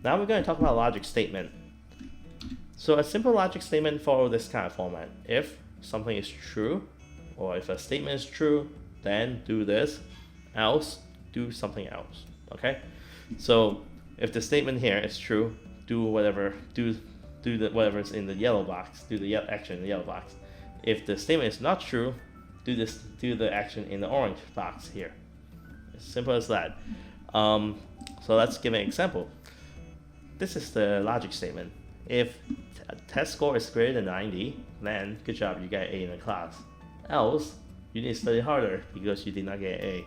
Now we're going to talk about a logic statement. So a simple logic statement follows this kind of format. If something is true, or if a statement is true, then do this, else do something else. Okay? So if the statement here is true, do whatever whatever's in the yellow box, do the action in the yellow box. If the statement is not true, do the action in the orange box here. As simple as that. So let's give an example. This is the logic statement. If a test score is greater than 90, then good job, you get an A in the class. Else, you need to study harder because you did not get an A.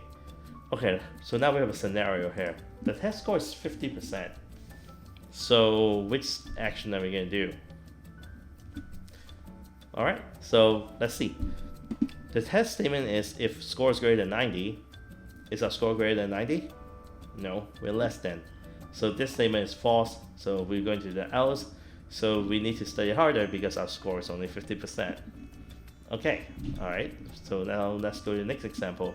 Okay, so now we have a scenario here. The test score is 50%. So which action are we going to do? Alright, so let's see. The test statement is if score is greater than 90. Is our score greater than 90? No, we're less than. So this statement is false, so we're going to do the else. So we need to study harder because our score is only 50%. Okay, alright, so now let's go to the next example.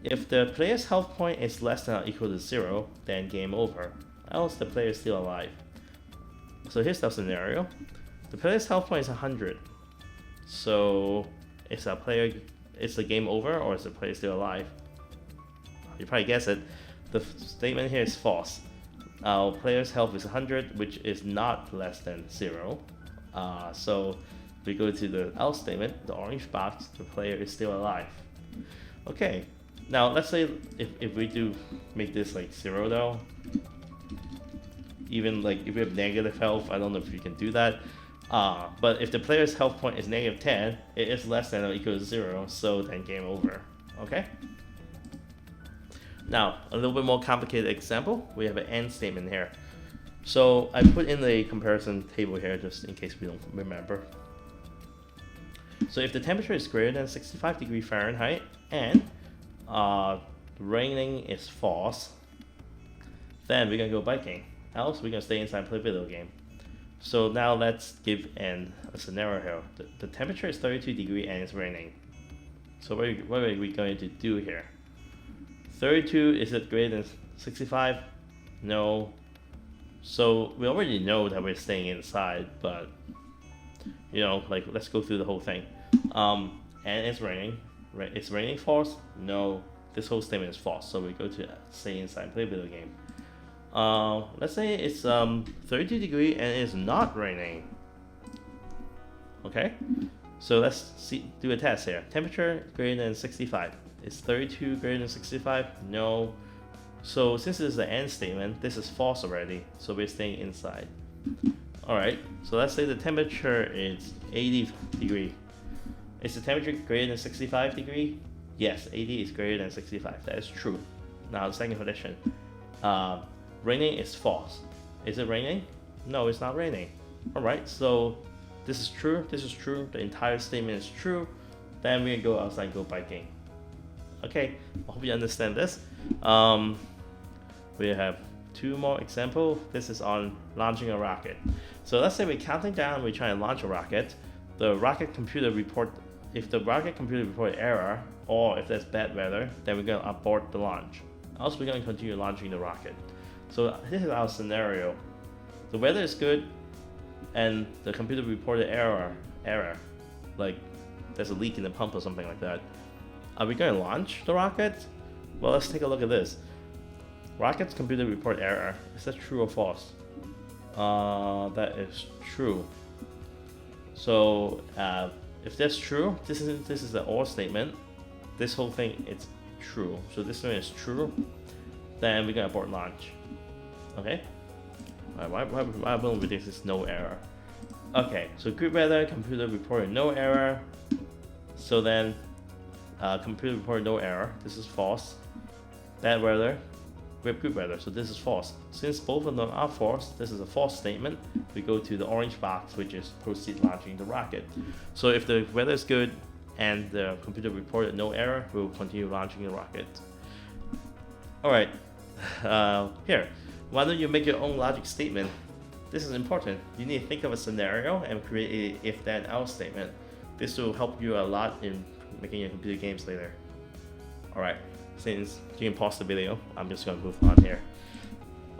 If the player's health point is less than or equal to 0, then game over. Else the player is still alive. So here's the scenario. The player's health point is 100. So is the game over or is the player still alive? You probably guess it. The statement here is false. Our player's health is 100, which is not less than 0. So we go to the else statement, the orange box, the player is still alive. Okay, now let's say if we do make this like 0 though, even like if we have negative health, I don't know if you can do that. But if the player's health point is negative 10, it is less than or equal to 0, so then game over. Okay? Now, a little bit more complicated example, we have an AND statement here. So I put in the comparison table here just in case we don't remember. So if the temperature is greater than 65 degrees Fahrenheit and raining is false, then we're gonna go biking. Else we're gonna stay inside and play a video game. So now let's give a scenario here. The temperature is 32 degrees and it's raining. So what are we going to do here? 32, is it greater than 65? No. So we already know that we're staying inside, but you know, like let's go through the whole thing. And it's raining. It's raining false? No. This whole statement is false. So we go to stay inside and play a video game. Let's say it's 32 degrees and it's not raining. Okay, so let's do a test here. Temperature greater than 65. Is 32 greater than 65? No. So since this is the AND statement, this is false already. So we're staying inside. Alright, so let's say the temperature is 80 degrees. Is the temperature greater than 65 degrees? Yes, 80 is greater than 65. That is true. Now the second condition. Raining is false. Is it raining? No, it's not raining. Alright, so this is true, the entire statement is true. Then we can go outside and go biking. Okay, I hope you understand this. We have two more examples. This is on launching a rocket. So let's say we're counting down, we're trying to launch a rocket. The rocket computer report, if the rocket computer report error, or if there's bad weather, then we're going to abort the launch. Also, we're going to continue launching the rocket. So this is our scenario. The weather is good, and the computer reported error, like there's a leak in the pump or something like that. Are we going to launch the rocket? Well, let's take a look at this. Rocket's computer report error. Is that true or false? That is true. So if that's true, this is the OR statement. This whole thing is true. So this one is true. Then we're gonna abort launch. Okay. Why won't we do this? No error. Okay. So good weather, computer reported no error. So then computer reported no error. This is false. Bad weather. We have good weather, so this is false. Since both of them are false, this is a false statement. We go to the orange box, which is proceed launching the rocket. So if the weather is good and the computer reported no error, we will continue launching the rocket. Alright, here, why don't you make your own logic statement? This is important. You need to think of a scenario and create a if then else statement. This will help you a lot in making your computer games later. Alright. Since you can pause the video, I'm just going to move on here.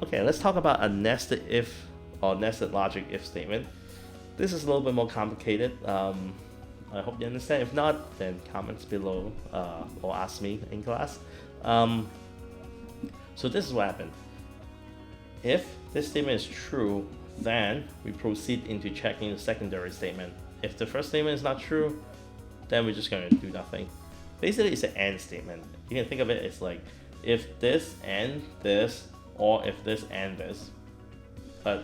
Okay, let's talk about a nested if or nested logic if statement. This is a little bit more complicated. I hope you understand. If not, then comments below or ask me in class. So this is what happened. If this statement is true, then we proceed into checking the secondary statement. If the first statement is not true, then we're just going to do nothing. Basically, it's an AND statement. You can think of it as like if this and this, or if this and this. But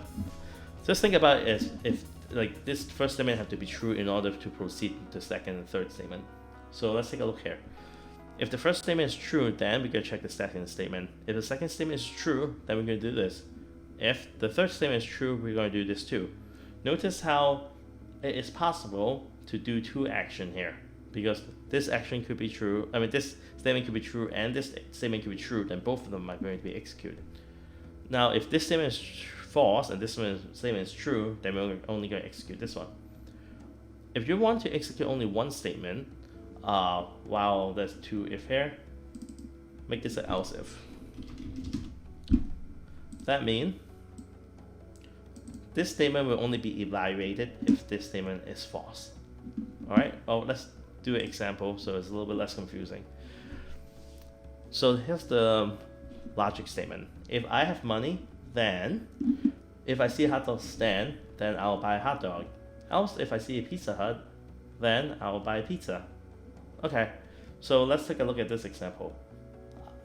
just think about it as if like this first statement have to be true in order to proceed to the second and third statement. So let's take a look here. If the first statement is true, then we're going to check the second statement. If the second statement is true, then we're going to do this. If the third statement is true, we're going to do this too. Notice how it is possible to do two actions here, because this action could be true. I mean, this statement could be true and this statement could be true, then both of them are going to be executed. Now, if this statement is false and this statement is true, then we're only going to execute this one. If you want to execute only one statement, while there's two if here, make this an else if. That means this statement will only be evaluated if this statement is false. Alright, let's do an example so it's a little bit less confusing. So here's the logic statement. If I have money, then if I see a hot dog stand, then I'll buy a hot dog. Else, if I see a Pizza Hut, then I'll buy a pizza. Okay, so let's take a look at this example.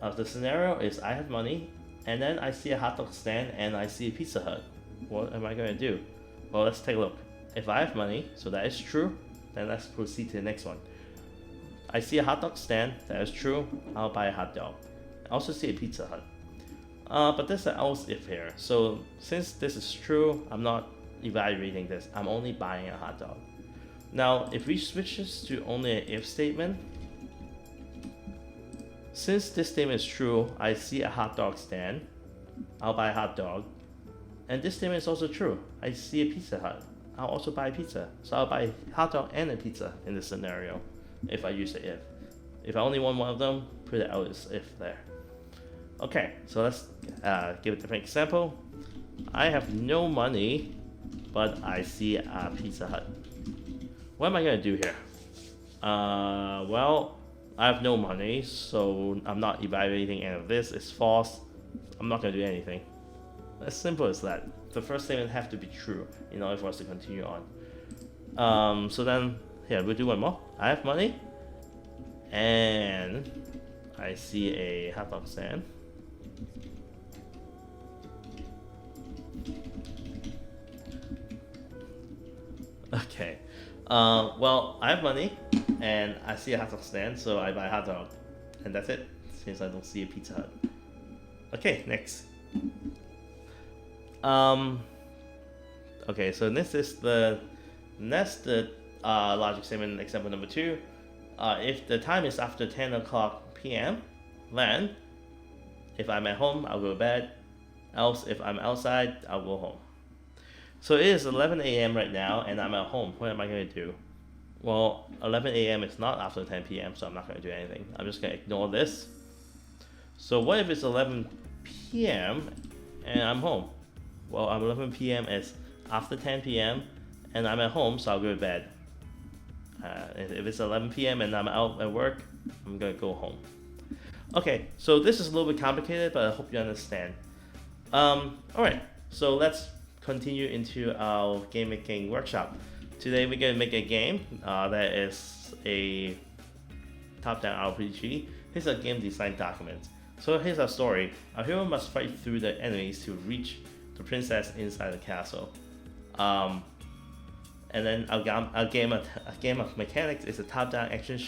The scenario is I have money, and then I see a hot dog stand and I see a Pizza Hut. What am I going to do? Well, let's take a look. If I have money, so that is true, then let's proceed to the next one. I see a hot dog stand, that is true, I'll buy a hot dog. I also see a Pizza Hut. But there's an else if here. So since this is true, I'm not evaluating this. I'm only buying a hot dog. Now, if we switch this to only an if statement, since this statement is true, I see a hot dog stand, I'll buy a hot dog. And this statement is also true. I see a Pizza Hut, I'll also buy a pizza. So I'll buy a hot dog and a pizza in this scenario if I use the if. If I only want one of them, put it out as if there. Okay, so let's give a different example. I have no money, but I see a Pizza Hut. What am I going to do here? Well, I have no money, so I'm not evaluating any of this. It's false. I'm not going to do anything. As simple as that. The first statement has to be true in order for us to continue on. So then, here, we'll do one more. I have money, and I see a hot dog stand. Okay. Well, I have money, and I see a hot dog stand, so I buy a hot dog. And that's it, since I don't see a Pizza Hut. Okay, next. Okay, so this is the nested logic statement example number 2. If the time is after 10 o'clock p.m., then if I'm at home, I'll go to bed. Else, if I'm outside, I'll go home. So it is 11 a.m. right now, and I'm at home. What am I going to do? Well, 11 a.m. is not after 10 p.m., so I'm not going to do anything. I'm just going to ignore this. So what if it's 11 p.m. and I'm home? Well, 11 p.m. is after 10 p.m. and I'm at home, so I'll go to bed. If it's 11 p.m. and I'm out at work, I'm going to go home. Okay, so this is a little bit complicated, but I hope you understand. Alright, so let's continue into our game making workshop. Today we're going to make a game that is a top-down RPG. Here's a game design document. So here's our story. Our hero must fight through the enemies to reach the princess inside the castle. And then our game of mechanics is a top-down action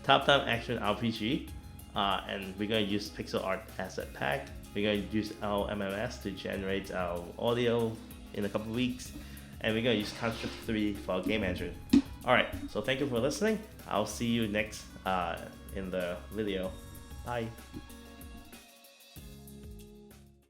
top-down action RPG. And we're going to use pixel art asset pack. We're going to use our MMS to generate our audio in a couple of weeks. And we're going to use Construct 3 for our game engine. Alright, so thank you for listening. I'll see you next in the video. Bye.